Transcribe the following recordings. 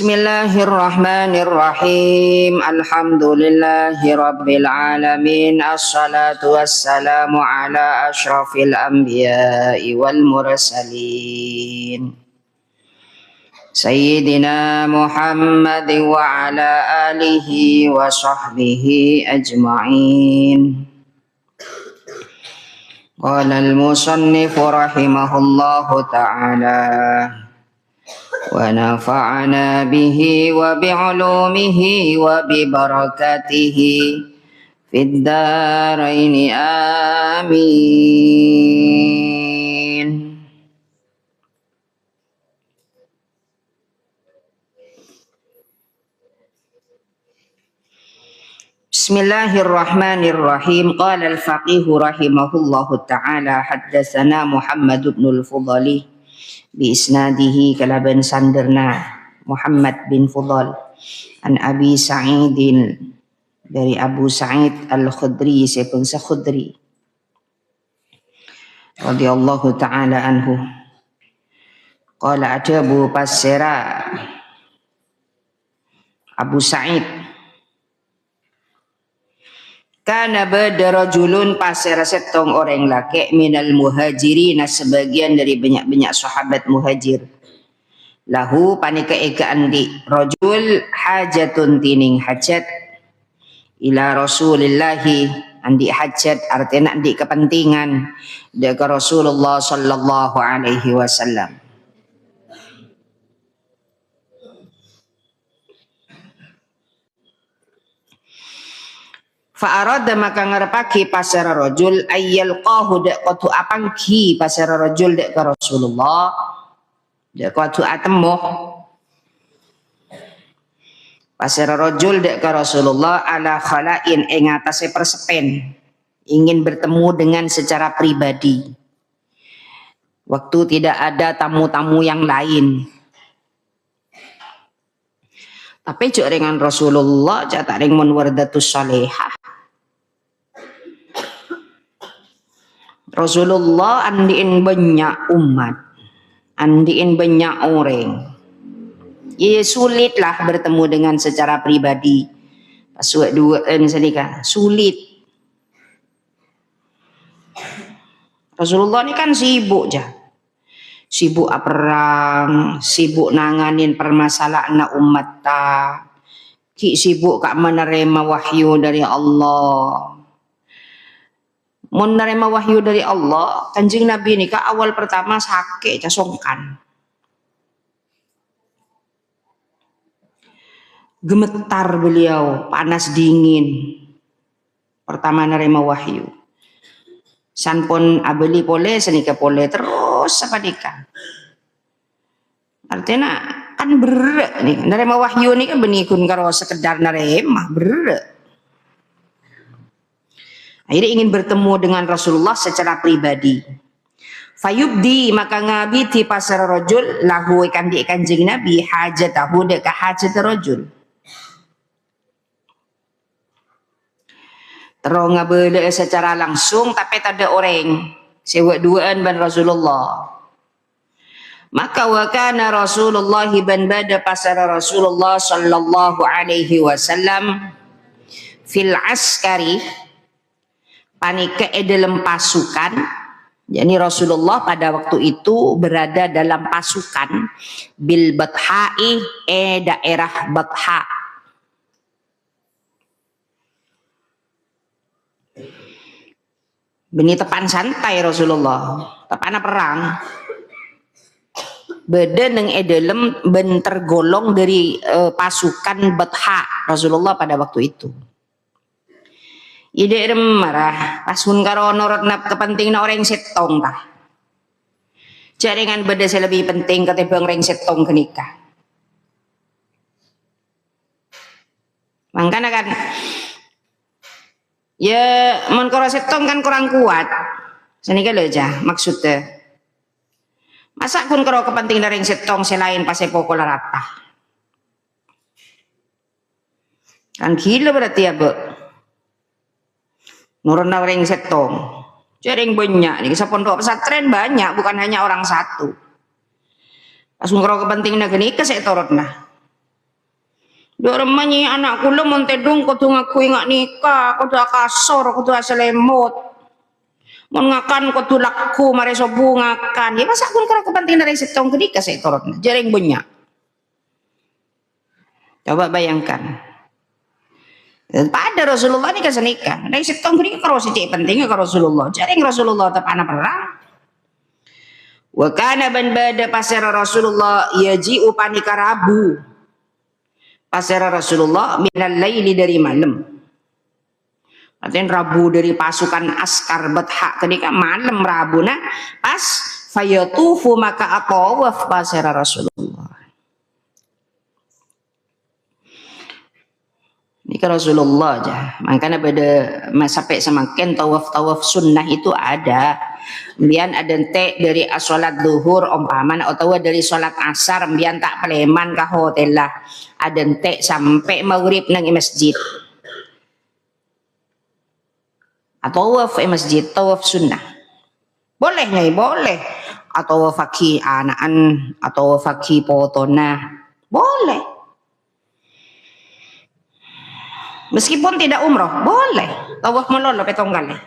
Bismillahirrahmanirrahim. Alhamdulillahi rabbil alamin. Assalatu wassalamu ala asyrafil anbiya'i wal mursalin. Sayyidina Muhammad wa ala alihi wa sahbihi ajma'in. Qala al-musannif rahimahullahu ta'ala wa nafa'ana bihi wa bi'ulumihi wa bi barakatihi fid dharain amin. Bismillahirrahmanirrahim. Qala al-faqih rahimahullahu ta'ala haddatsana Muhammad ibn al-Fudali bi isnadihi kalaban sanderna Muhammad bin Fudal an Abi Sa'idin dari Abu Sa'id al-Khudri sepun Khudri radhiyallahu ta'ala anhu qala ajabu pasera Abu Sa'id kana bada rajulun pasera setong orang laki minal muhajirin sebagian dari banyak-banyak sahabat muhajir lahu panika eka andi rajul hajatun tining hajat ila rasulillahi andi hajat artinya andi kepentingan dari Rasulullah sallallahu alaihi wasallam. Fa'arada maka ngarepaki pasara rajul ayyal qahu dek qatu apangki pasara rajul dek ka Rasulullah dek qatu atemuh pasara rajul dek ka Rasulullah ala khalain ing atase persepen ingin bertemu dengan secara pribadi waktu tidak ada tamu-tamu yang lain. Tapi cuk dengan Rasulullah catak ring mun wardatus salihah. Rasulullah andiin banyak umat, andiin banyak orang. Ya sulitlah bertemu dengan secara pribadi. Pas duaan sedika sulit. Rasulullah ini kan sibuk jah. Sibuk perang, sibuk nanganin permasalahan umat ta. Ki sibuk kak menerima wahyu dari Allah. Menerima wahyu dari Allah, Kanjeng Nabi ini kak awal pertama sakit, casongkan. Gemetar beliau, panas dingin. Pertama nerima wahyu. Sanpon abeli pole, senika pole terus apa dika. Artinya kan berat nih, nerima wahyu ini kan benikun karo sekedar nerima berat. Akhirnya ingin bertemu dengan Rasulullah secara pribadi. Fayubdi maka ngabiti pasar rajul lahu ikan di Kanjeng Nabi hajatahu dek hajat rajul. Terus ngabele secara langsung tapi tak ada orang sewa duaan ban Rasulullah. Maka wakana Rasulullah ban bada pasar Rasulullah sallallahu alaihi wasallam fil askari panika dalam pasukan. Jadi Rasulullah pada waktu itu berada dalam pasukan bil Batha'i daerah Batha. Beni tepan santai Rasulullah, tepan perang. Beda neng dalam ben tergolong dari pasukan Batha Rasulullah pada waktu itu. Ide marah pasun karo norotna kepentingan orang setong tah. Jaringan beda lebih penting ketimbang orang setong kenikah. Makanya kan ya mun karo setong kan kurang kuat. Senika lho jah maksudnya. Masa kun karo kepentingan orang setong selain pas pokok rata. Kan gila berarti ya, Bu. Nurun orang setong, jaring banyak nih. Kisah pondok pesantren banyak, bukan hanya orang satu. Pas ngurau kepentingan gini ke setorot nah. Dok remanya anak kula montedung ko tu ngaku ingat nikah, ko tu kasor, ko tu selemut. Mon ngakan ko tu laku mare sobu ngakan. Ya masa kun kira kepentingan dari setong kedika saya torot. Jaring banyak. Coba bayangkan. Pada Rasulullah ni kan senikah. Dari setong kedika karo sejak pentingnya ke Rasulullah. Jaring Rasulullah tetap anak perang. Wa kana ban bada pasera Rasulullah yaji'u panika Rabu. Pasera Rasulullah minal laili dari malam. Artinya Rabu dari pasukan askar Batha ketika malam Rabu nah pas fayatufu maka atawaf pasera Rasulullah. Ini kan Rasulullah aja. Makanya pada sampai semakin tawaf sunnah itu ada. Kemudian ada ente dari sholat zuhur umpaman atau dari sholat asar kemudian tak peleman ke hotel lah. Ada ente sampai maghrib nang masjid. Atau tawaf masjid, tawaf sunnah. Boleh nggak? Boleh. Atau fakih anaan, atau fakih potona. Boleh. Meskipun tidak umroh, boleh. Tawaf melolo petonggal.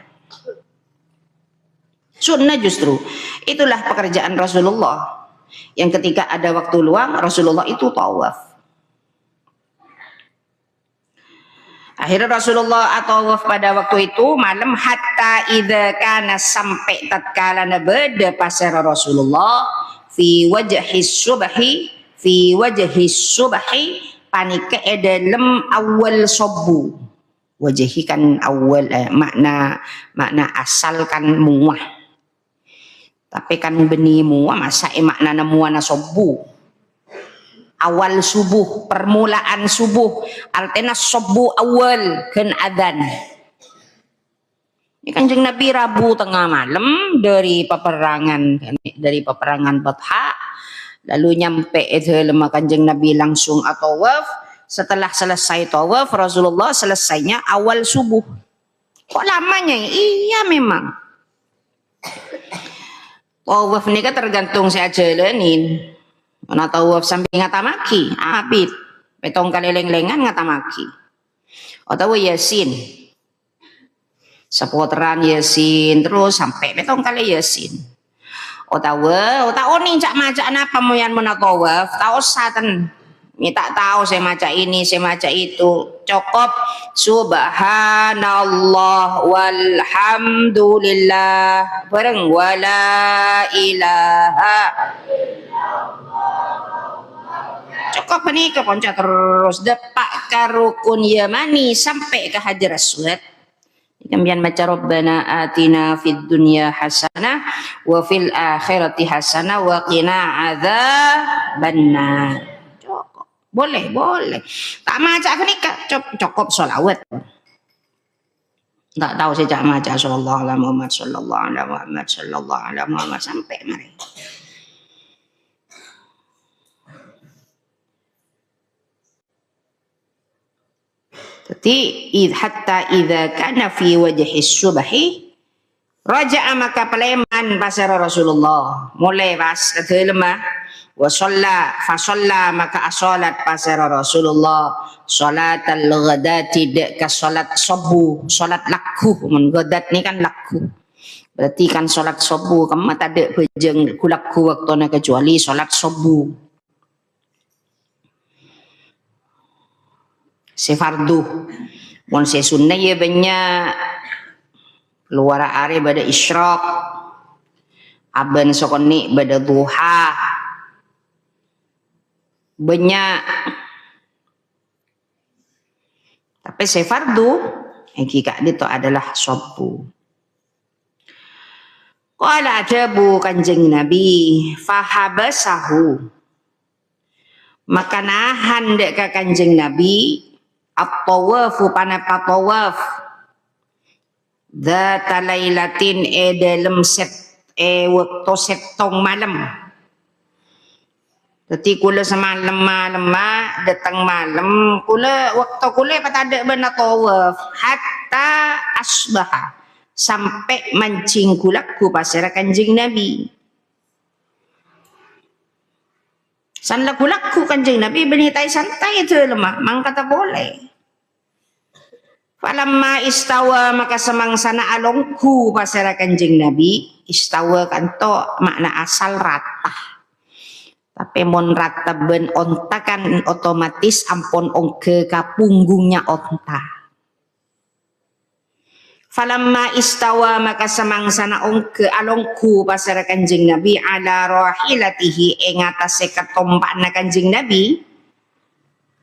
Sunnah justru. Itulah pekerjaan Rasulullah. Yang ketika ada waktu luang, Rasulullah itu tawaf. Akhirnya Rasulullah tawaf pada waktu itu malam hatta idza kana sampai tatkala beda pasar Rasulullah fi wajhi subhi panika dalam awal subuh. Wajhi kan awal makna asal kan muah. Tapi kan benih muah masa makna muana subuh. Awal subuh, permulaan subuh, artinya subuh awal kan adzan. Ini Kanjeng Nabi Rabu tengah malam dari peperangan Batha, lalu nyampe itu lemah Kanjeng Nabi langsung tawaf. Setelah selesai tawaf, Rasulullah selesainya awal subuh. Kok lamanya? Iya memang. Tawaf ini kan tergantung saya jalanin. Ana tawaf sampai ngatamaki, abid. Petong kali leng-lengan ngatamaki. Atau Yasin. Seputaran Yasin terus sampai petong kali Yasin. Otawa ning cak maca napa moyan menatawaf, tahu saten. Ini tak tahu saya maca ini, saya maca itu. Cukup subhanallah walhamdulillah bareng wala ilaha cukup nih ke ponca terus depak ke rukun yamani sampai ke Hajar Aswad. Kemudian baca Rabbana atina fid dunya hasanah wa fil akhirati hasanah wa qina adzabannar. Cukup. Boleh. Tak maca kenika cukup sholawat. Tak tahu saya maca sallallahu alaihi Muhammad sallallahu alaihi Muhammad sallallahu alaihi Muhammad sampai mari. Jadi hatta idza kana fi wajhi subhi raja'a maka peleman pasar Rasulullah mulai pas kelemah wa shalla fa shalla maka asolat pasar Rasulullah salatal ghadati ka salat subuh salat laku mun ghadat ni kan laku berarti kan salat subuh kamu tak ada bejeng kulaku waktuna kecuali salat subuh. Sefardu, mon se sunnah ya banyak luar are pada isyraq, aban sokoni pada duha, banyak. Tapi sefardu, hakikat itu adalah subuh. Qala adabu Kanjeng Nabi, fahabasahu, maka nahan dek ka Kanjeng Nabi. At-tawafu panapa tawaf dzata lailatin dalam waktu setong malam. Jadi kula semalam datang malam kula waktu kula pat ada bena tawaf hatta asbaha sampai mancing kula ku pasar Kanjeng Nabi. San laku kanjeng Nabi benitai santai itu lemah, mang kata boleh. Falamma istawa maka semangsana alongku pasara kanjeng Nabi, istawa kanto makna asal rata. Tapi mon rata ben onta kan otomatis ampun ongke ka punggungnya onta. Falamma istawa maka semangsana ongke alongku pasara kanjeng Nabi ala rahilatihi ing atase ketompakna kanjeng Nabi,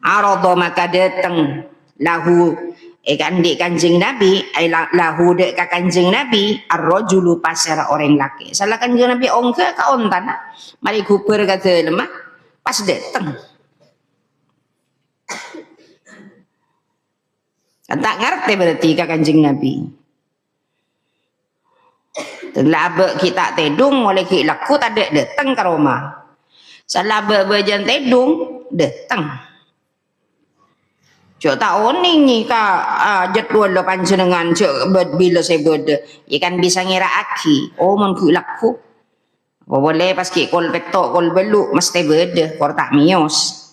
arada maka dateng lahu kandi kanjeng Nabi ay lahu de ka kanjeng Nabi ar-rajulu pasara orang laki. Salah kanjeng Nabi ongke ka ontana mari guber kata lemah pas dateng. Tak ngerti berarti ka kanjeng Nabi. Labe kita tedung oleh ki laku tak ada datang ke rumah. Salah bejan tedung datang. Cok tak oning ni ka jadwal panjenengan cok bila saya berde. Ikan bisa ngira aki. Oh mon ki laku. Oh boleh pas ki kol petok kol beluk mesti berde kor tak mios.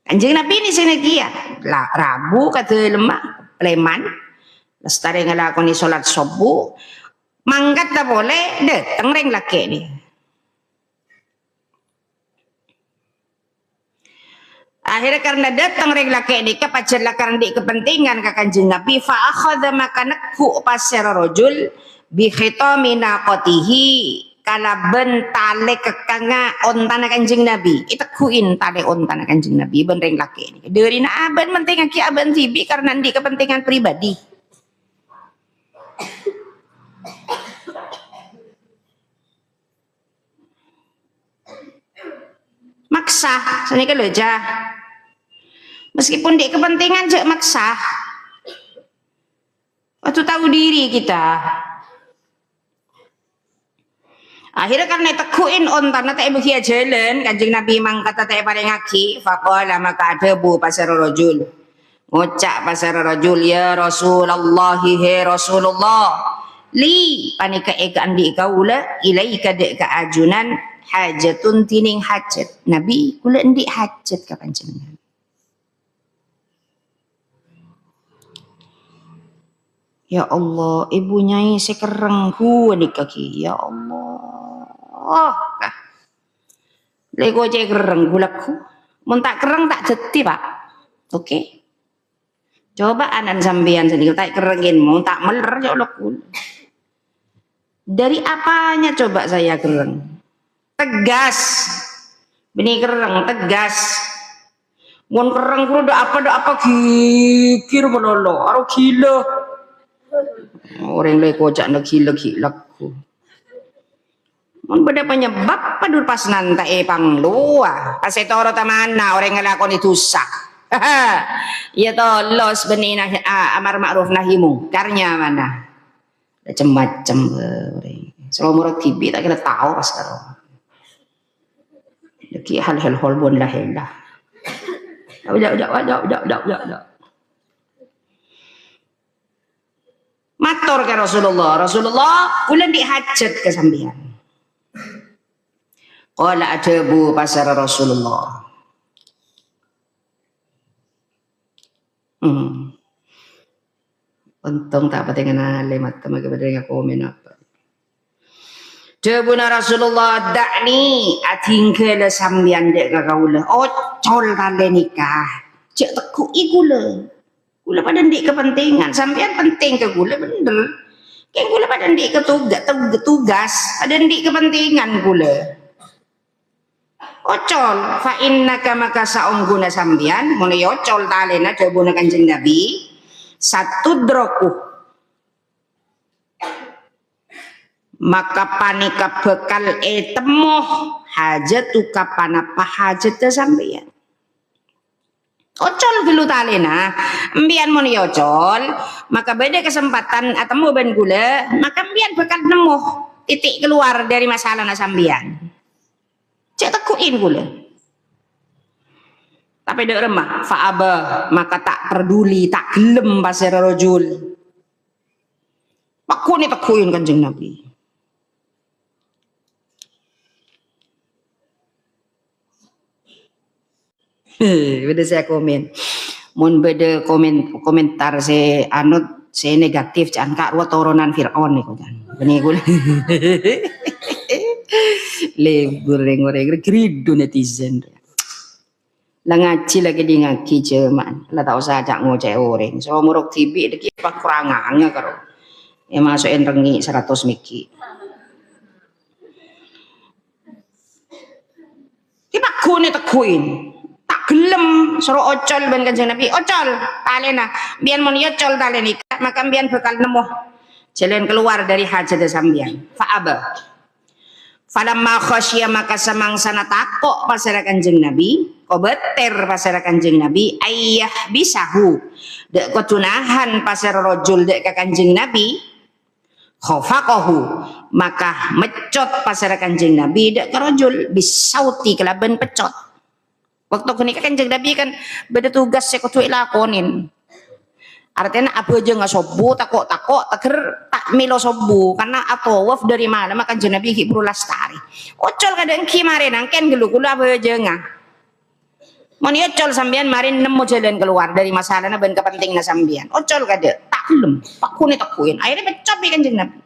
Anjing Nabi ni sini kiat. Lah Rabu kata lemah Leman. Lestari ngelakoni sholat subuh mangkat tak boleh datang reng laki ni. Akhirnya karena datang reng laki ni kepacar karena di kepentingan ka kanjeng Nabi fa akhadha maka nakku pasir rajul bi khitami naqatihi kala ben tale kekanga ontana kanjeng Nabi itakuin tale ontana kanjeng Nabi ben reng laki ni dari na aben penting aki aben tibi karena di kepentingan pribadi. Maksa, sini ke loja. Meskipun di kepentingan cek maksa. Waktu tahu diri kita. Akhirnya karena tekuin ontan tak begia jalan, kanjeng Nabi mang kata tak paling ngaki, faqala maka adabu pasar rajul. Ngucap pasar rajul ya Rasulullah he Rasulullah. Li panika eka andi kaula ilaika dek ka ajunan hajatun tining hajat. Nabi kula ndik hajat ka panjenengan. Ya Allah, ibu nyai sekereng ku nik kaki. Ya Allah. Lego je kereng gulaku. Mun tak kereng tak jeti, Pak. Oke. Coba anan sampean sendiri tak kerengin mau tak meler ya Allah. Dari apanya coba saya kereng? Tegas. Bini kereng tegas. Mun kereng kudu apa gigir melolo, aro gila. Orang le kocak nak gila ku. Mun beda penyebab padur pas nanti panglua. Pas itu orang tamana orang ngelakon itu sah. Ya toh los benina amar ma'ruf nahi mungkarnya mana? Macam-macam orang. Selama tibi tak kira tahu pas sekarang. Lagi hal-hal bon lah helah. Jauh. Matur ke Rasulullah. Rasulullah ulan di hajat ke sambian. Qala adabu pasar Rasulullah. Untung tak patingan lemat tama kepada dengan komen apa. Jabuna Rasulullah dakni atingkele sambian dek kakaula. Ocol kale nikah. Cek teku igula. Gula pada ndik kepentingan, sampean penting ke gula bener. Kayak gula pada ndik tugas, ada ndik kepentingan gula. Ocol, fa innaka maka saungguna sampean, mun ocol talena jabuna Kanjeng Nabi, satu droku. Maka panika bekal temoh hajatu kapanapa hajatnya sampean. Ocol dulu talena, mbian mon ocol, maka beda kesempatan atau ben gula, maka mbian bakal nemu titik keluar dari masalah nasambian. Cek tekuin gula. Tapi dek remah, fa'aba, maka tak peduli, tak gelem pasir rojul. Aku ni tekuin Kanjeng Nabi. Beda saya komen. Mun beda komentar saya anut saya negatif jangan kak ruat turunan Fir'aun nih kan. Benih gue. Lebur goreng geridu netizen. Lah ngaji lagi di ngaji cuman. Lah tak usah ajak ngoceh orang. So muruk TV deki pak kurangannya karo. Ya masukin rengi 100 miki. Kita kune tekuin. Tak gelem suruh ocol ben Kanjeng Nabi ocol talena biar mon ocol taleni maka biar bakal nemu jalan keluar dari hajat sambian fa'aba falamma khasya maka samangsana takok pasara Kanjeng Nabi kobeter pasara Kanjeng Nabi ayah bisahu dek kotunahan pasara rojul dek ka Kanjeng Nabi khafaqahu maka mecot pasara Kanjeng Nabi dek ka rojul bisauti kelaban pecot. Waktu kenika Kanjeng Nabi kan beda tugas saya kutu lakonin. Artinya apa aja nggak sobu takok taker tak milo sobu karena atau waf dari mana maka Kanjeng Nabi hibru lastari. Ocol kadang kimare nangken gelu kula apa aja nggak. Mau ocol sambian marin nemu jalan keluar dari masalahnya ben kepentingnya sambian. Ocol kada tak belum pak kuni takuin akhirnya pecot Kanjeng Nabi.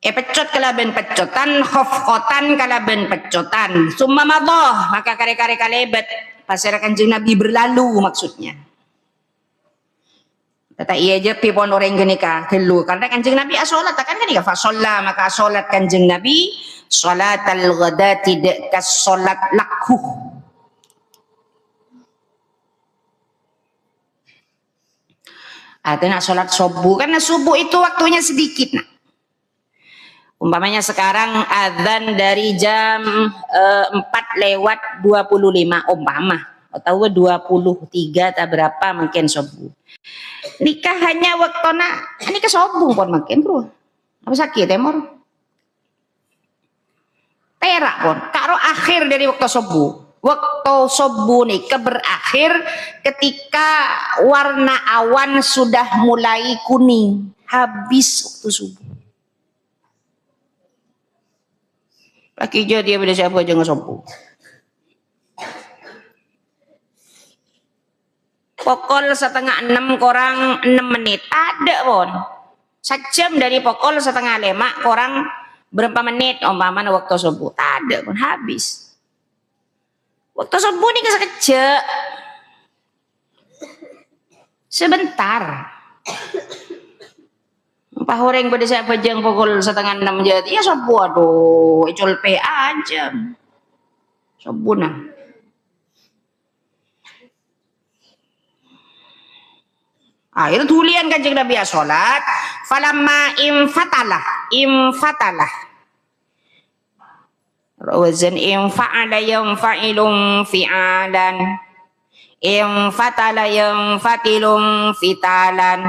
Pecot kalaben pecotan khafqatan kalaben pecotan summa madhah maka kare-kare kalebet pasar Kanjeng Nabi berlalu maksudnya tata iya aja pipon orang genika gelu karena Kanjeng Nabi asolat kan genika fa sholla maka salat Kanjeng Nabi salatal ghadati kas salat lakuh artinya salat subuh karena subuh itu waktunya sedikit nah. Umpamanya sekarang adzan dari jam 4:25 umpama atau 23 atau berapa mungkin subuh. Nikah hanya waktuna ini ke subuh pun mungkin bro. Apa sakit emor? Perak pun karo akhir dari waktu subuh. Waktu subuh nikah berakhir ketika warna awan sudah mulai kuning habis waktu subuh. Laki dia beda siapa aja nggak sopu. Pokol 5:30 korang 6 menit ada pun. Sejam dari pokol 4:30 korang berapa menit umpamanya waktu subuh ada pun habis. Waktu subuh ini sekejap. Sebentar. Pak Horeng pada saya pejang pukul 5:30 jadi ya sobu aduh icul PA aja sobu nah akhirnya tulian Kanjeng Nabi sholat falamma imfatalah wazan imfa'ala yamfa'ilum fi'alan imfatala yamfatilum fitalan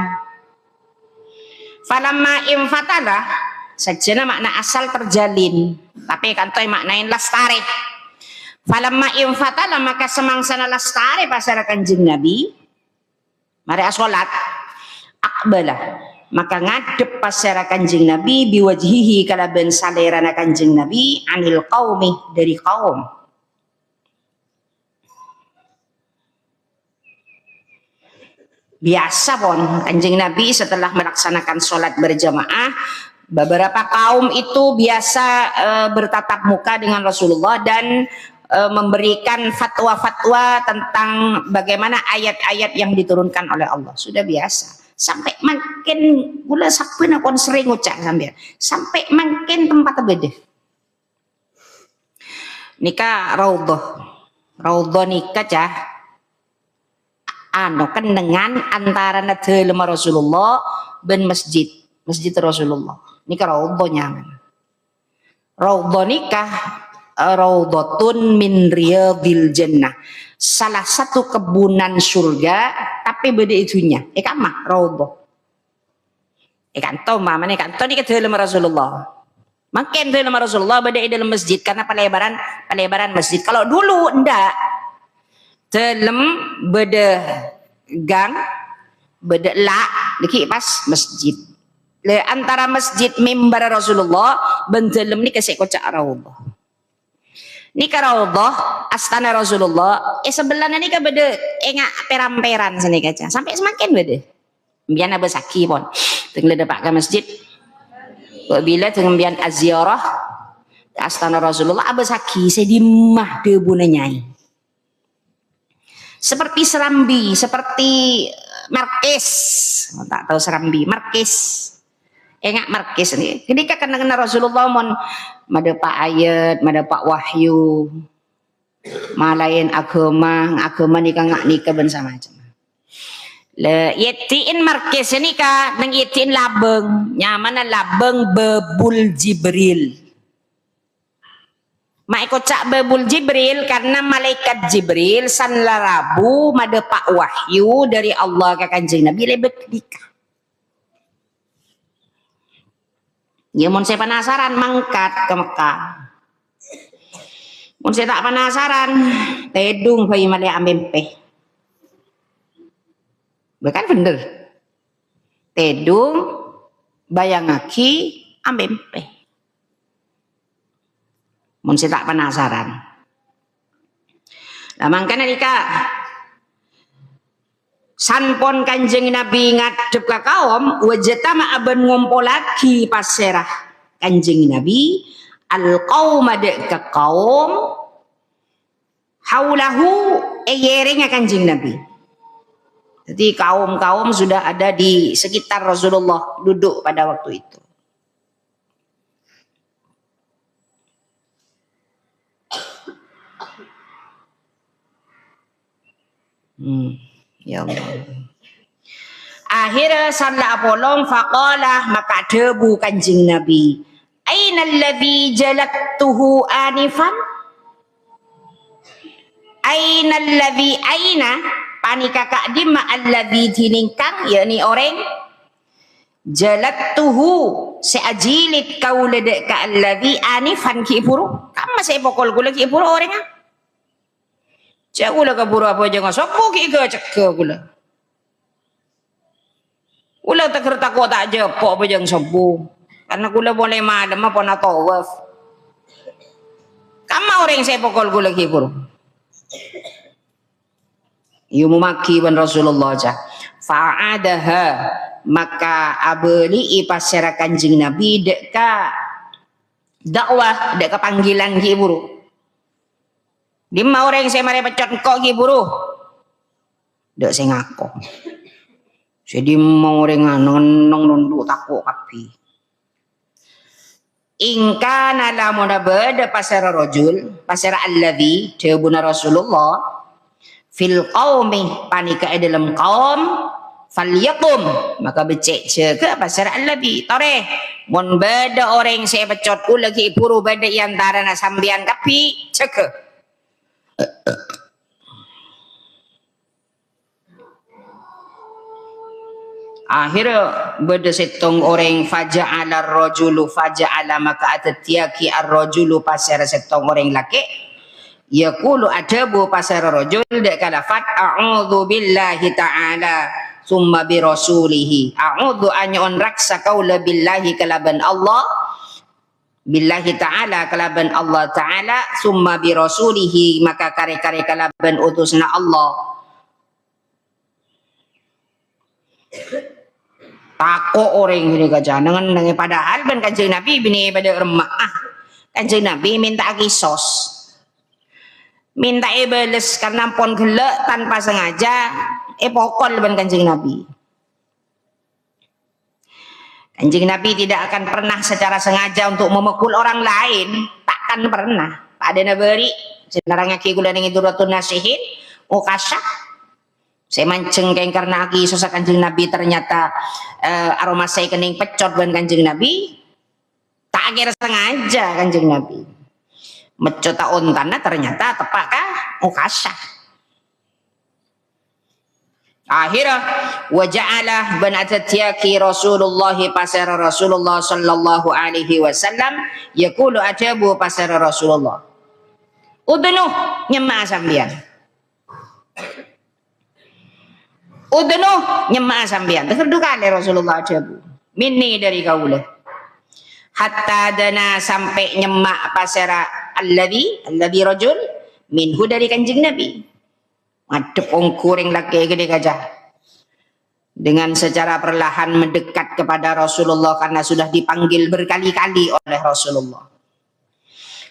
falamma imfatala sajana makna asal terjalin tapi kantoi maknain lastare falamma imfatala maka semangsana lastare pasara Kanjeng Nabi mari asolat akbala maka ngadep pasara Kanjeng Nabi biwajhihi kalaban salerana Kanjeng Nabi anil qaumi dari kaum biasa pun Kanjeng Nabi setelah melaksanakan sholat berjamaah beberapa kaum itu biasa bertatap muka dengan Rasulullah dan memberikan fatwa-fatwa tentang bagaimana ayat-ayat yang diturunkan oleh Allah sudah biasa sampai makin gula sakpena kon sering ucap sampai makin tempat beda nikah raudhah nikah cah kan dengan antara dalam Rasulullah dan masjid Rasulullah nikah raudhah nyaman raudhah nikah raudhatun min riyadil jannah salah satu kebunan surga tapi beda itunya mah raudhah kan mamane kan to nikah dalam Rasulullah makin dalam Rasulullah beda dalam masjid karena pelebaran masjid kalau dulu ndak dalam beda gang beda deki pas masjid le antara masjid mimbar Rasulullah ben dalam ni kasih kocak raudhah Nika raudhah astana Rasulullah. Sebelah nika bede engak peramperan sini kaca. Sampai semakin bede. Biar abe saki pon. Tengah depak ke masjid. Bila tengah biar aziarah ke astana Rasulullah abe saki sedimah debuna nyai. Seperti Serambi, seperti Markis. Tak tahu Serambi, Markis. Engak Markis ni. Ketika kena Rasulullah mon madepak ayat, madepak wahyu. Malayan agama ni kangak nikah bersama macam. Le yetiin Markis ni ka nang yetiin labeng, nyaman labeng bebul Jibril. Mak kocak bebul Jibril karena malaikat Jibril san larabu madepak wahyu dari Allah ke Kanjeng Nabi lebet nikah. Ya mun saya penasaran mangkat ke Mekah. Mun saya tak penasaran tedung bayi malai ambempe. Bukan bener. Tedung bayangaki ambempe. Mun saya tak penasaran. Lah mangkana nika sanpon Kanjeng Nabi ngadep ka kaum wajatama aben ngumpulaki paserah Kanjeng Nabi al qauma de ka kaum haulahu eyeringa Kanjeng Nabi. Jadi kaum-kaum sudah ada di sekitar Rasulullah duduk pada waktu itu. Ya Allah. Akhirnya salla apolong faqalah maka debu Kanjeng Nabi. Aina alladhi jalaktuhu anifan? Aina alladhi aina panika kakdima alladhi tiningkang yakni orang jalaktuhu seajilit kau ledek ka alladhi anifan ki puru. Kam masih pokol gula ki puru orang ah. Cak gula kaburu apa jangan sopo ki ke cek gula. Gula tak kerta ko tak jepok apa jangan sopo. Karena gula boleh madam apa na tawaf. Kama orang saya pokol gula ki puru. Yu memaki ban Rasulullah aja. Fa'adaha maka abeli pasera Kanjeng Nabi dek ka dakwah dek ka panggilan ki puru. Di mau orang saya mari pecot kok ki buruh. Dak saya ngaku. Jadi mau orang nong nunduk takut kapi. Ingka nala muna beda pasara rojul, pasara alladhi jawabuna Rasulullah fil qaumi panika dalam kaum falyakum maka becek ke pasara alladhi tore mon beda orang saya pecot lagi buru beda antara na sambian kapi ceke. Akhirnya berdesetong orang faja'ala rajulu faja'ala maka atatiaki ar-rajulu pasara setong orang laki yaqulu adabu pasara rajul dek kalafat a'udzu billahi ta'ala summa bi rasulihi a'udzu an raksa qaula billahi kalaban Allah billahi ta'ala kalaban Allah ta'ala summa bi rasulihi maka kare-kare kalaban utusna Allah. Tako orang ini kaca dengan padahal ben Kanjeng Nabi bini pada remah Kanjeng Nabi minta kisos minta bales karena pon gelek tanpa sengaja pokol ben Kanjeng Nabi. Kanjeng Nabi tidak akan pernah secara sengaja untuk memukul orang lain, takkan pernah. Pada nabari sekarang aki gula dengan duratun nasihin ukasah saya mancing kain karena aki susah Kanjeng Nabi ternyata aroma saya kening pecot ban Kanjeng Nabi tak kira sengaja Kanjeng Nabi mecot ontana ternyata tepak kah ukasah. Akhirnya waja'alah ban atatiaki Rasulullah pasara Rasulullah sallallahu alaihi wasallam yaqulu adabu pasara Rasulullah udunuh nyema sambian udunuh nyema sambian terdu kali Rasulullah adabu minni dari kaula hatta dana sampai nyemak pasara alladhi rajul minhu dari kanjeng Nabi. Ngadep ongkuring laki gede gajah. Dengan secara perlahan mendekat kepada Rasulullah karena sudah dipanggil berkali-kali oleh Rasulullah.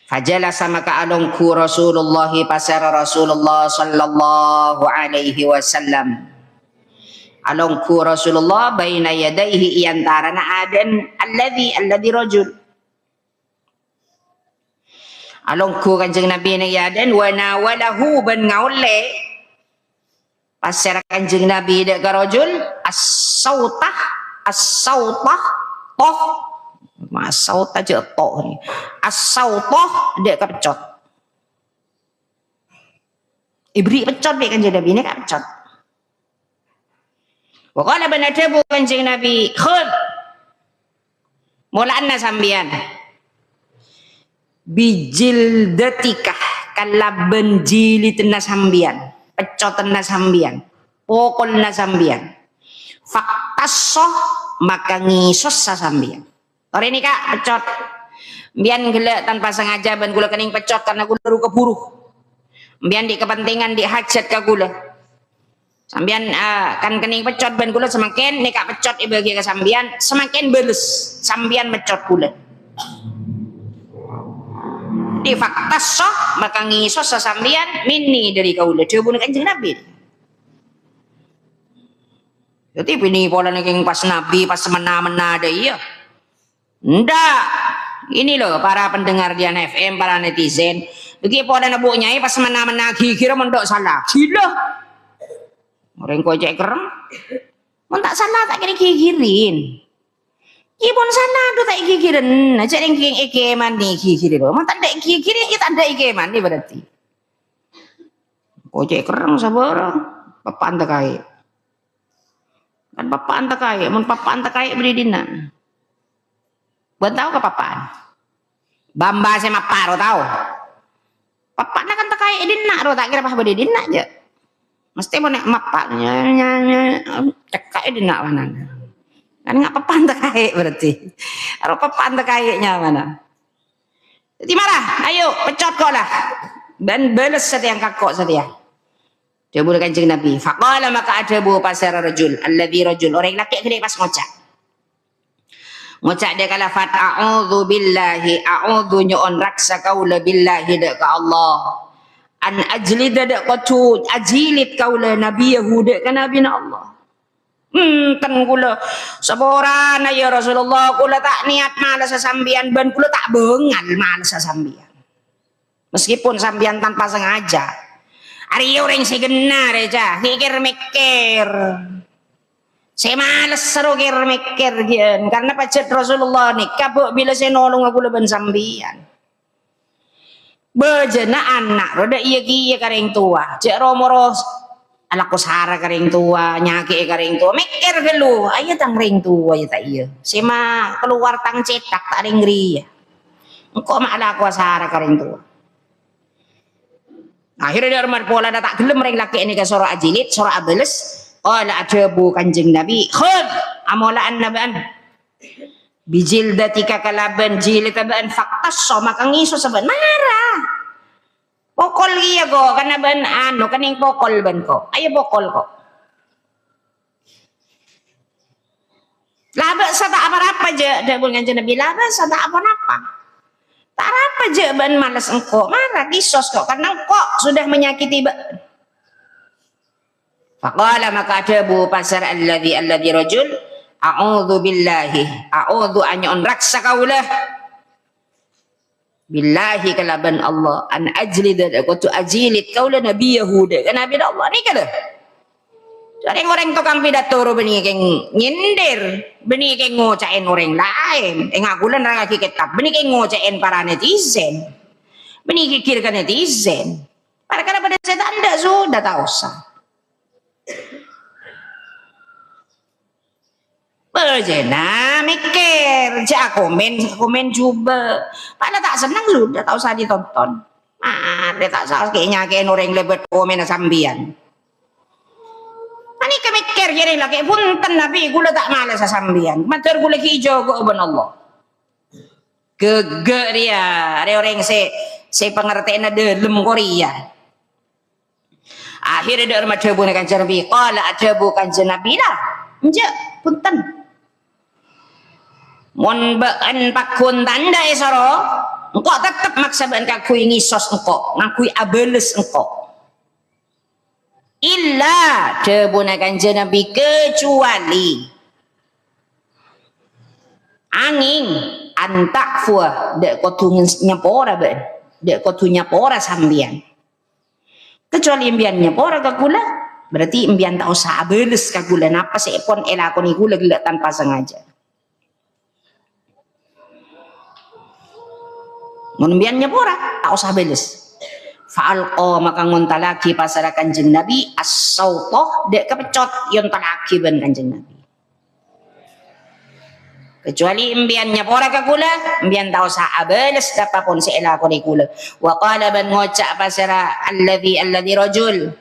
Fajalasa maka alongku Rasulullah pasara Rasulullah sallallahu alaihi wasallam. Alongku Rasulullah baina yadaihi iantarana adan alladhi rajul. Alongku kanjeng Nabi ni adan wa nawalahu ban ngaule pasar kanjeng Nabi dek ka rajul as-sautah toh masaut aja toh ni as-sautah dek ka pecot ibri pecot dek kanjeng Nabi ni ka pecot wa qala banatabu kanjeng Nabi khud mulana sambian bijildatika kalaban jilitna sambian pecotenna sambian, pokolna sambian, faktasoh maka ngisos sambian. Ore ini kak pecot, bian gila tanpa sengaja ban gula kening pecot karena gula ru keburu, bian di kepentingan di hajat ke gula, sambian kan kening pecot ban gula semakin nih kak pecot ibagi ke sambian semakin beles sambian pecot gula. Di fakta soh maka ngisos sasambian mini dari kaula coba kanjeng Nabi. Jadi ini pola yang pas Nabi pas mena-mena ada iya. Ndak. Ini loh para pendengar di FM, para netizen. Bagi pola nabu nyai pas mena-mena kira mendok salah. Gila. Orang kau cek kereng. Mun tak salah tak kira kikirin. Ibon sana do tak gigiren, aja yang ike mani gigiren. Mau tak ada gigiren kita ada ike mani berarti. Kocek kerang sabar, papan tak kaya. Kan papan tak kaya, mun papan tak kaya beri dina. Buat tahu ke papan? Bamba sama paro tahu. Papan kan tak kaya dina, ro tak kira apa beri dina aja. Mesti mau nek mapaknya, cekak dina mana? Kan nggak papan terkait berarti. Kalau papan terkaitnya mana? Jadi marah, ayo pecot kau lah. Dan balas setiap kakak setia. Dia boleh kanjeng Nabi. Faqala maka ada bu pasar rajul, alladhi rajul orang laki gede pas ngocak. Ngocak dia kala fat a'udzu billahi a'udzu nyon raksa kaula billahi dak ka Allah. An ajlida dak qatu ajilit kaula nabi Yahud ka nabi na Allah. Kan kula saborana ya Rasulullah kula tak niat malas sasambian ban kula tak bengal malas sasambian meskipun sambian tanpa sengaja ari orang segenar aja mikir saya malas seru mikir gian karena pacet Rasulullah nih kabuk bila saya nolong aku ban sambian bejana anak roda iya kareng tua cek romoros anak kusara kering tua nyaki kering tua mikir dulu ayo tang ring tua ya tak iya sema keluar tang cetak tak ring ria engkau mak anak kusara kering tua akhirnya dia rumah pola tak gelem ring laki ini ke surah ajilit surah abeles qala ajabu kanjeng Nabi khud amolaan naban bijil datika kalaban jilid taban faktas so maka ngiso saban marah pokol iya ko karena ban ano kaning pokol ban ko ayo pokol ko laba sa tak apa-apa aja dah bukan Nabi laba sa tak apa-apa tak apa aja ban malas engkau marah disos kok karena engkau sudah menyakiti faqala maka adabu pasar alladhi rajul a'udzu billahi a'udzu an raksa kaulah billahi kalaban Allah an ajlid aku tu ajilit kaula nabi Yahud kan nabi Allah ni kada jadi orang tukang pidato beni keng nyindir beni keng ngocain orang lain aku lan ra kitab beni keng ngocain para netizen beni kikir kan netizen para kada pada setan anda sudah tak usah Bejena mikir, komen coba. Pada tak senang sudah tak usah ditonton. Dia tak usah kayaknya kayak orang lebet komen sambian. Ani kemikir jadi lagi punten Nabi gula tak malas sambian. Matur gula hijau go ben Allah. Gegek dia, ada orang se saya pengertian dalam Korea. Akhirnya dia rumah debu kanjeng Nabi. Qala debu kanjeng Nabi lah. Enjak, punten. Mun baan pakun tanda esoro, engkau tetap maksa baan kakui ngisos engkau, ngakui abeles engkau. Illa debu kanjeng Nabi kecuali angin antak fua dek kotu nyapora ben, dek kotu nyapora sambian. Kecuali imbiannya pora kagula, berarti imbian tak usah abeles kagula. Napa sih pon elakoni gula gila tanpa sengaja. Imbiannya pora tak usah abeles. Fa'alqa maka ngontalaki pasara kanjeng Nabi as-sautoh dek kepecot yon talaki ben kanjeng Nabi. Kecuali imbiannya pora kagula, imbian tak usah abeles dapapun si elakoni gula. Wa qala ban ngocak pasara alladhi rajul.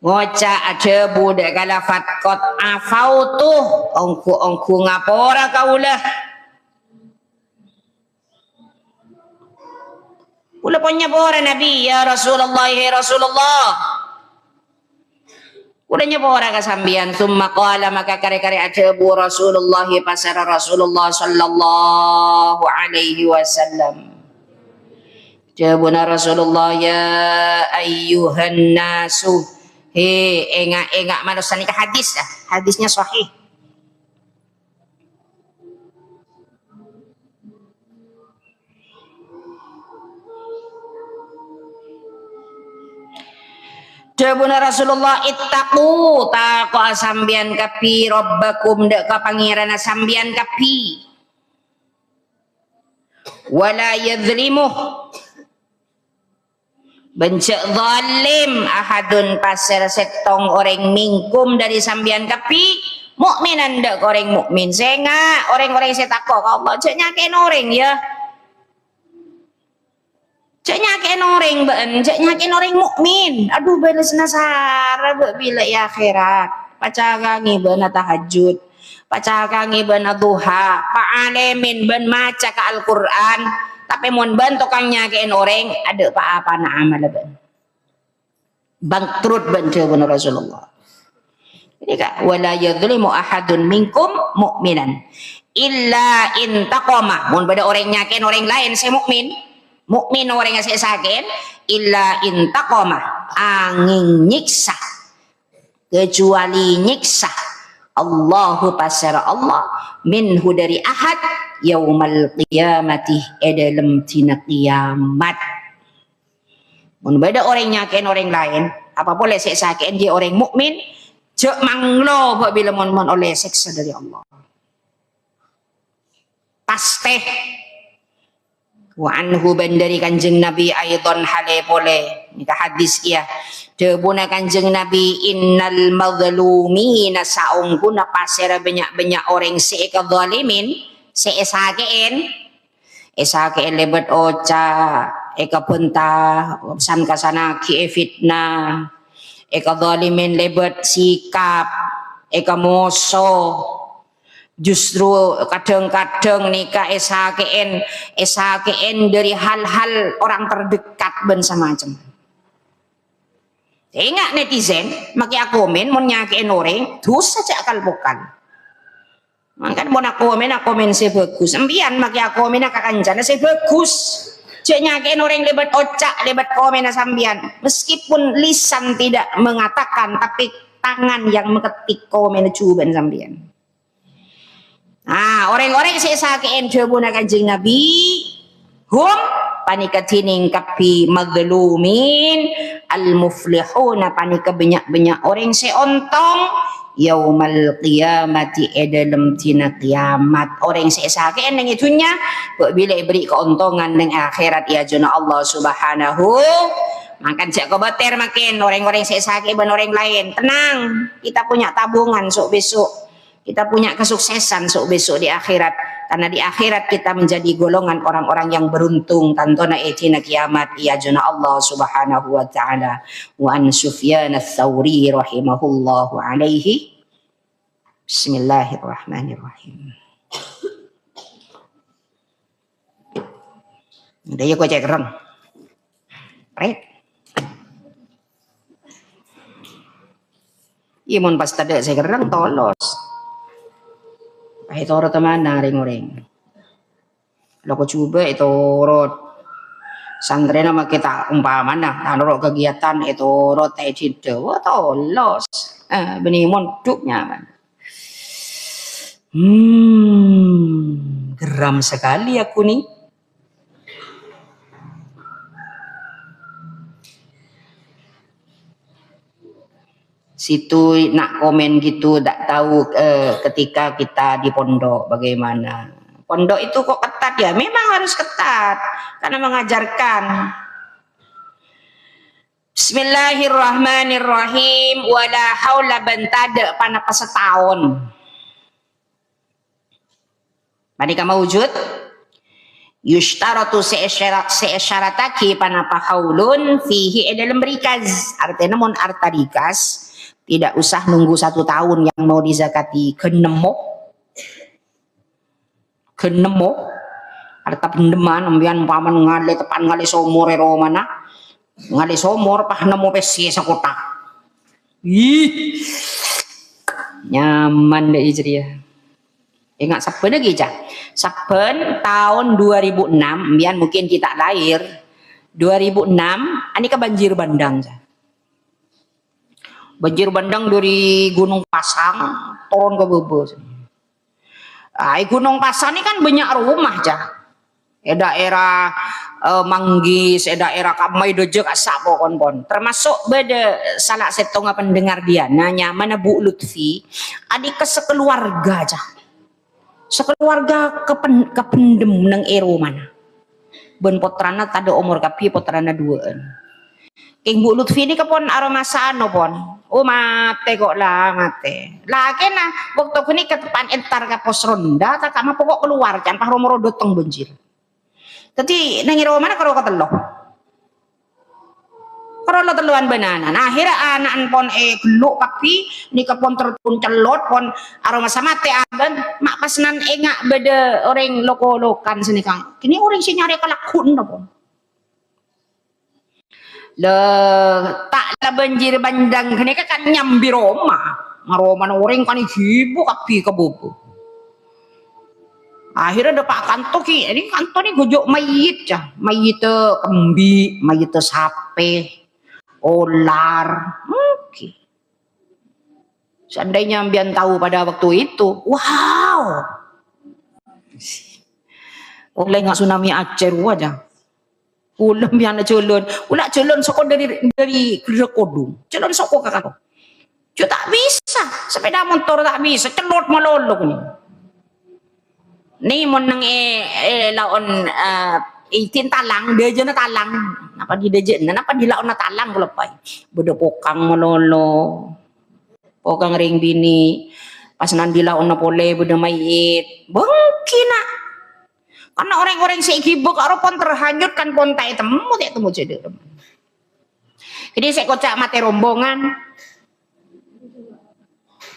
Ngocak ada budak kalafat kot afautu ongku ngapora kaula. Pula punya pora Nabi ya Rasulullah ya Rasulullah. Udahnya pora kasambian summa qala maka kare-kare ajabu Rasulullah pasara Rasulullah sallallahu alaihi wasallam. Jawabuna Rasulullah ya ayyuhan nasu. He engak manusia ni hadis dah. Hadisnya sahih. Jabuna Rasulullah ittaqu taqa sambian kapi rabbakum dak ka pangeran sambian kapi wala yadzlimuh bencak zalim ahadun pasir setong orang mingkum dari sambian kapi mukminan dak orang mukmin senga orang-orang saya takut Allah cek nyakin orang ya cek nyakin orang ben cek nyakin orang mukmin aduh balas nasara bila ya akhirat pacagangi ben tahajud pacagangi ben duha paalemin ben maca ka Al-Qur'an tapi mun ben tukang nyakin orang ada apa na amal ben bangkrut ben jawab Rasulullah ini kak wala yadzlimu ahadun minkum mukminan illa in taqama mun beda orang nyakin orang lain saya mukmin orang yang saya sakit illa intaqama angin nyiksa kecuali nyiksa Allahu pasara Allah minhu dari ahad yaumal qiyamati dalam tina kiamat mun beda orang nyakin orang lain apa boleh saya sakit dia orang mukmin jek manglo bila mon oleh siksa dari Allah pasti wa anhu bandari kanjeng Nabi aidon hale boleh nika hadis iya debuna kanjeng Nabi innal mazlumina saungkuna pasera banyak orang seeka zalimin seesakeen lebet oca eka pentah san kasana ki fitnah eka zalimin lebet sikap eka moso justru kadang-kadang nikah SHKN dari hal-hal orang terdekat ben semacam. Ingat netizen, maki komen mau nyakiin orang, dosa saja akal bukan. Maka mau komen saya bagus. Embian maki komen nak kancana saya bagus. Cek nyakiin orang lebat ocak, lebat komen sambian. Meskipun lisan tidak mengatakan, tapi tangan yang mengetik komen cuban sambian. Ah, orang-orang yang saya sakiin jawabuna kanjeng Nabi hum panikatining kapi mazlumin al-muflihuna panika banyak-banyak orang seontong yaumal qiyamati dalam tina kiamat orang saya sakiin yang itunya bila beri keuntungan nang akhirat ya jana Allah subhanahu makan cek kobater makin orang-orang saya sakiin dan orang lain tenang kita punya tabungan sok besok kita punya kesuksesan besok di akhirat karena di akhirat kita menjadi golongan orang-orang yang beruntung tantona etina kiamat ya jana Allah subhanahu wa ta'ala wa an Sufyan ats-Tsauri rahimahullahu alaihi bismillahirrahmanirrahim udah ya kau cek reng Pret. Imun pas tada saya gerang tolos. Itu orang teman ring-ring. Kalau aku coba itu rot santri nama kita umpamana tanurut kegiatan itu rot tidak wah tolos. Benih monduk nyaman. Geram sekali aku nih. Situ nak komen gitu, tak tahu ketika kita di pondok bagaimana. Pondok itu kok ketat ya? Memang harus ketat karena mengajarkan. Bismillahirrahmanirrahim. Wala haula bentada panapa setahun. Manika mawujud yushtaratu se'isyarataki panapa haulun fihi dalam rikaz. Artinya mon arta rikaz tidak usah nunggu 1 tahun yang mau dizakati kenemo harta pendeman ambian paman ngale tepan ngale somor ero mana ngale somor pah nemo pesi sa kotak nyaman deh ceria. Ingat saben lagi cah saben tahun 2006 ambian mungkin kita lahir 2006 ani ke banjir bandang cah. Banjir bandang dari Gunung Pasang turun ke Bebes. Gunung Pasang ini kan banyak rumah cah. Daerah Manggis, daerah Kamai Dojek asak pokon. Termasuk beda salah setengah pendengar dia nanya mana Bu Lutfi, adik ke sekeluarga cah. Sekeluarga kependem nang ero mana. Ben potrana tada umur kapi potrana 2. King Bu Lutfi ini kepon aroma sano pon. Oh mate kok lah mate. Lagi nah waktu kini ke depan entar ke pos ronda tak kama pokok keluar kan pah romo dotong banjir. Tapi nangiro mana karo ketelo. Karo lo teluan benanan. Akhirnya anak pon geluk tapi ni kepon tertun celot pon aroma sama mate adan mak pas nan engak beda orang loko-lokan sini kang. Kini orang si nyari kalakun no pon. Tak lah banjir bandang kini kan nyambi Roma orang kan hibu kapi ke bobo. Akhirnya ada Pak Kanto ini Kanto ni gojok mayit cah, mayit kembi, mayit sape, ular, okay. Seandainya ambian tahu pada waktu itu, wow, oleh nggak tsunami Aceh aja. Ulam yang culun, ulah culun soko dari Kodung, culun soko kakak. Cuma tak bisa, sepeda motor tak bisa, celot melolong ni. Ni monang laon itin talang, dia je na talang. Apa di deje na, apa di laon na talang kalau pai. Bodo pokang melolo, pokang ring bini, pas nandi laon na pole, bodo mayit, bengki na. Karena orang-orang seikibuk karo pon terhanyut kan pon tai temu jadi. Jadi saya kocak mati rombongan.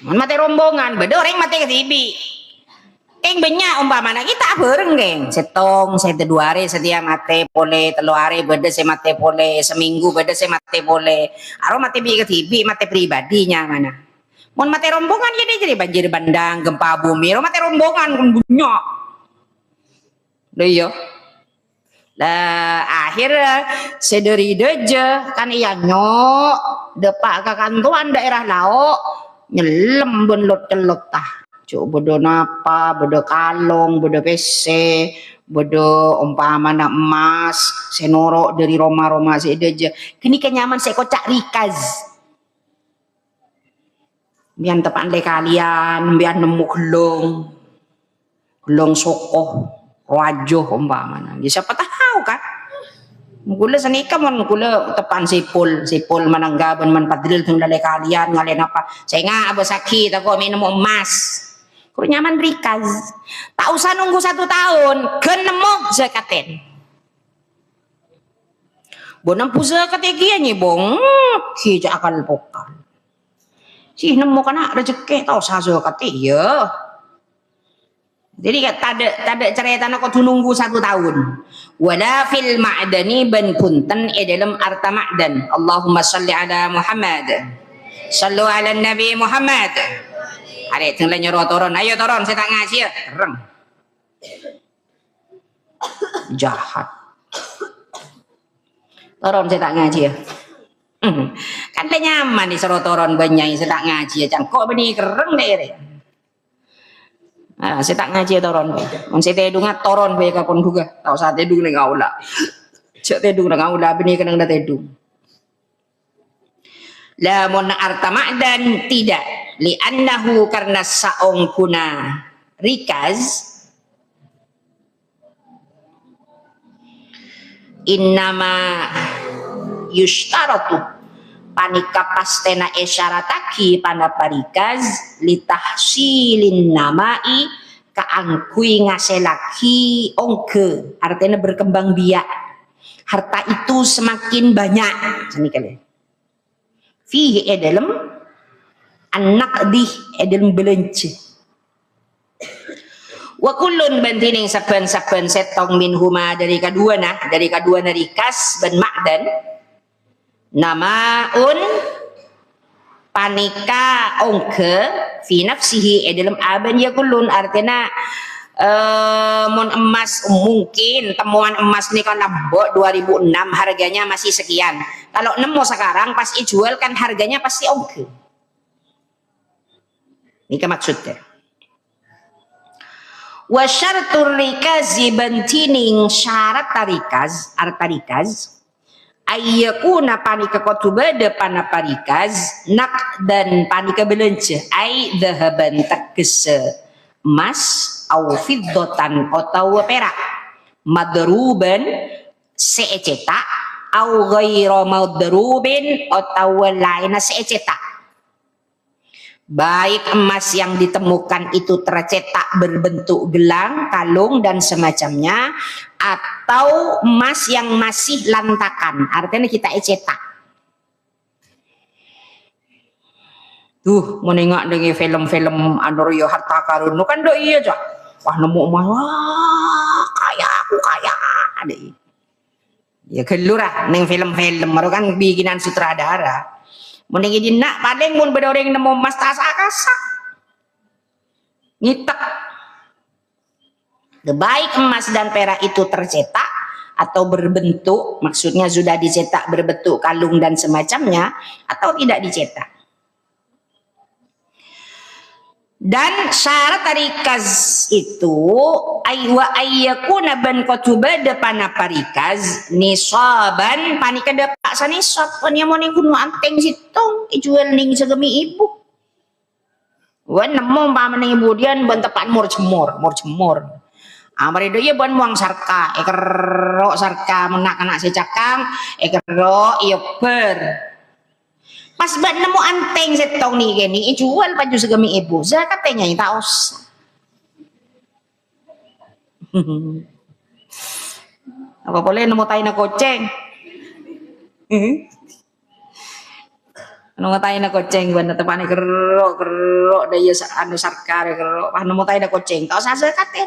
Mati rombongan, beda orang mati ketibi. Keng banyak umpamana kita bareng geng. Setong, saya 2 hari setiap mati pole, 3 hari beda saya mati pole, seminggu beda saya mati pole. Aro mati bi ketibi, mati pribadinya mana. Mon mati rombongan jadi banjir bandang, gempa bumi, aro mati rombongan kan bunyak. Iya. Lah akhir sederi deje kan iya nyok depak ke kantuan daerah lauk nyelem benlot celot tah. Cuk bodo napa, bodo kalong, bodo PC, bodo umpamana emas, senorok dari Roma sedeje. Kini kenyaman saya kocak rikaz. Biar tepan le kalian, biar nemu gelong sokoh. Wajuh umpamana. Ya siapa tahu kan? Gula senika mon gula tepan sipul mananggaban man padril tung dalay kalian ngalen apa. Saya nga abo sakit ako minum emas. Kuro nyaman rikaz. Tak usah nunggu 1 tahun, kenemog zakaten. Bonam puza kategian ni bong, kija akal pokal. Si nemu kana rezeki tau sa zakat ya. Jadi tak ada cerita nak kau nunggu 1 tahun. Wala fil ma'dani ban punten dalam arta ma'dan. Allahumma salli ala Muhammad. Sallu ala Nabi Muhammad. Ada tengah nyuruh turun. Ayo turun, saya tak ngaji ya. Reng. Jahat. Turun, saya tak ngaji ya. Kan dia nyaman disuruh turun banyak saya tak ngaji ya. Kok benih kereng deh. Saya tak ngaji turun. Saya tedungan turun baik kapun juga. Tahu saat tedung dengan aula. Cak tedung dengan aula benih kena dah tedung. Lamun arta ma'dan tidak. Li'annahu karena saong kuna rikaz. Innama yushtaratu panika pastena isyarataki panaparikaz litahsilin namai kaangkui ngaselaki ongke artinya berkembang biak harta itu semakin banyak ini kali fihi dalam anak di dalam belanja wa kullun bantining saben-saben setong minhuma dari kedua narikas ben ma'dan namaun panika ongke fi nafsihi dalam aban ya kullun artinya mon emas mungkin temuan emas nih kan nambok 2006 harganya masih sekian kalau nemu sekarang pas dijual kan harganya pasti ongke ini maksudnya wa syaratur rikazi bantining syarat tarikaz artarikaz ayyakuna panika kotubada panaparikaz nak dan panika belanja ay dhahaban tegese emas au fiddatan atau perak madruban seecetak au ghairu madrubin atau lain seecetak baik emas yang ditemukan itu tercetak berbentuk gelang, kalung dan semacamnya atau emas yang masih lantakan artinya kita cetak. Tuh mau nengok dengan film-film Androyo harta karun kan do iya aja wah nemu emas wah kaya aku kaya deh ya kelurah neng film-film baru kan bikinan sutradara mending ini nak paling mun beda orang nemu emas tasak-asak ngitek baik emas dan perak itu tercetak atau berbentuk maksudnya sudah dicetak berbentuk kalung dan semacamnya atau tidak dicetak dan syarat tarikaz itu aywa ayyakuna ban kotubada panaparikaz nisaban panika dapak sanisab nya mau ning kuno anteng situng dijual ning segemi ibu wan nemu pamane ibu dian ban tepan mur cemor amare do ye ban muang sarka ekerok sarka menak anak secakang ekerok iya ber pas ban nemu anteng setong nih gini jual baju segemi ibu zakatnya tak usah apa boleh nemu tai na koceng nemu tai na koceng ban tepane kerok daya anu sarkar kerok pas nemu tai na koceng tak usah zakatnya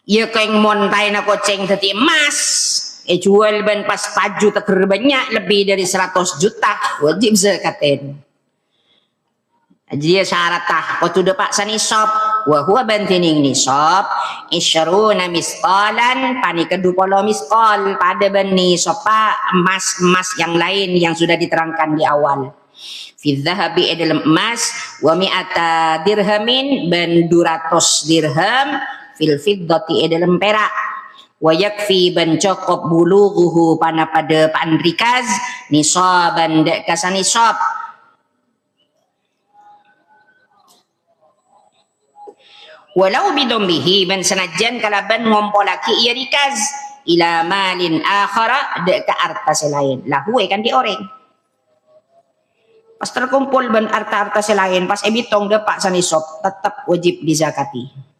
ya keng mon tai na koceng tadi emas jual ban pas paju teker banyak lebih dari 100 juta wajib zakatin jadi syarat tah waktu depak sanisab wa huwa bantining nisab isyaruna misqalan panika 20 misqal pada ban nisab emas yang lain yang sudah diterangkan di awal fi dhahabi dalam emas wa mi'ata dirhamin ban 200 dirham fil fiddati dalam perak wa yakfi ban cukup bulughuhu pana pada panrikaz nisaban dek kasan nisab walau bidombihi ban senajan kalaban ngompolaki ia rikaz ila malin akhara dek ka arta selain lahu kan di orang pas terkumpul ban arta selain pas ebitong depak sanisab tetap wajib dizakati.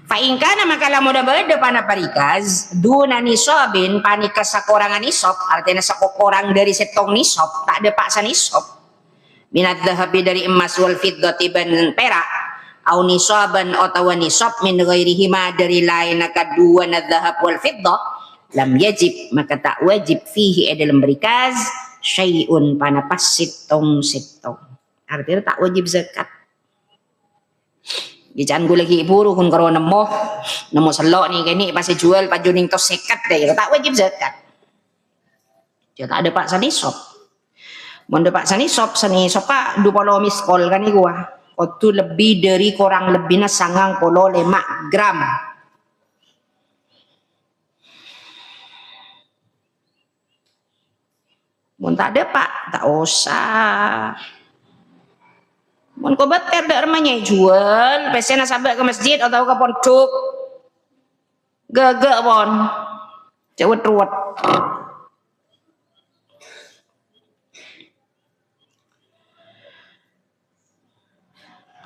Fa'ingkana maka lamun beda panaparikaz duna nisabin panika sakorangan nisab artinya sakokorang dari setong nisab tak ada paksa nisab minat dhahabi dari emas wal fiddati ban perak au nisaban atawa nisab min ghairihima dari lain kedua dzahab wal fiddah lam yajib maka tak wajib fihi dalam berikaz syai'un panapas sittong artinya tak wajib zakat. Jangan gue lagi buru kun karo nemo selok nih kini pasti jual pajuning tos sekat deh tak wajib zakat. Dia tak ada pak sani sop. Mon pak sani sop pak 20 miskol kan gua. Itu lebih dari kurang lebihnya 95 gram. Mun tak ada pak, tak usah. Mun kau beter dak remanya jual, pesena sampai ke masjid atau ke pondok. Gagak pon. Cewet-ruwet.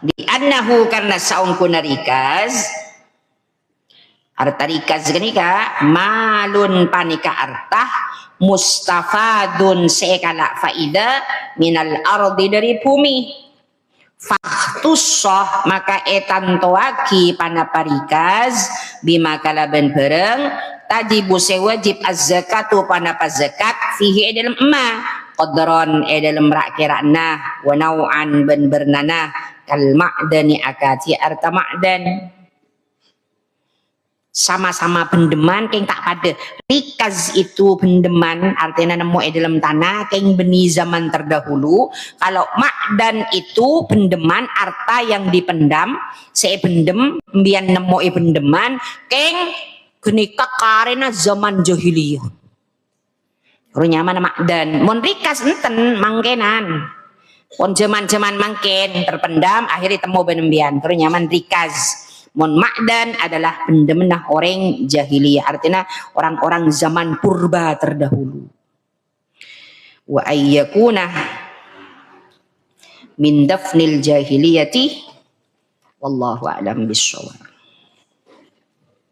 Di annahu karena saungku narikas arta rikas genika malun panika artah mustafadun sekala faida minal ardi dari bumi faktusoh maka etan toaki panaparikas bima kalaban bareng tadi buse wajib az-zakatu panapa zakat fihi dalam emak qadron dalam rakirana wa nau'an ben bernana kal ma'dani akati arta ma'dan sama-sama pendeman keng tak pada rikaz itu pendeman artinya nemu dalam tanah keng beni zaman terdahulu kalau ma'dan itu pendeman arta yang dipendam saya pendem mbian nemu pendeman keng genika karena zaman jahiliyah runya mana ma'dan mon rikaz enten mangkenan pon zaman-zaman mangken terpendam akhirnya temu benembian terus nyaman rikaz mon ma'dan adalah pendemenah orang jahiliyah artinya orang-orang zaman purba terdahulu wa ayyakuna min dafnil jahiliyati wallahu a'lam bissawab.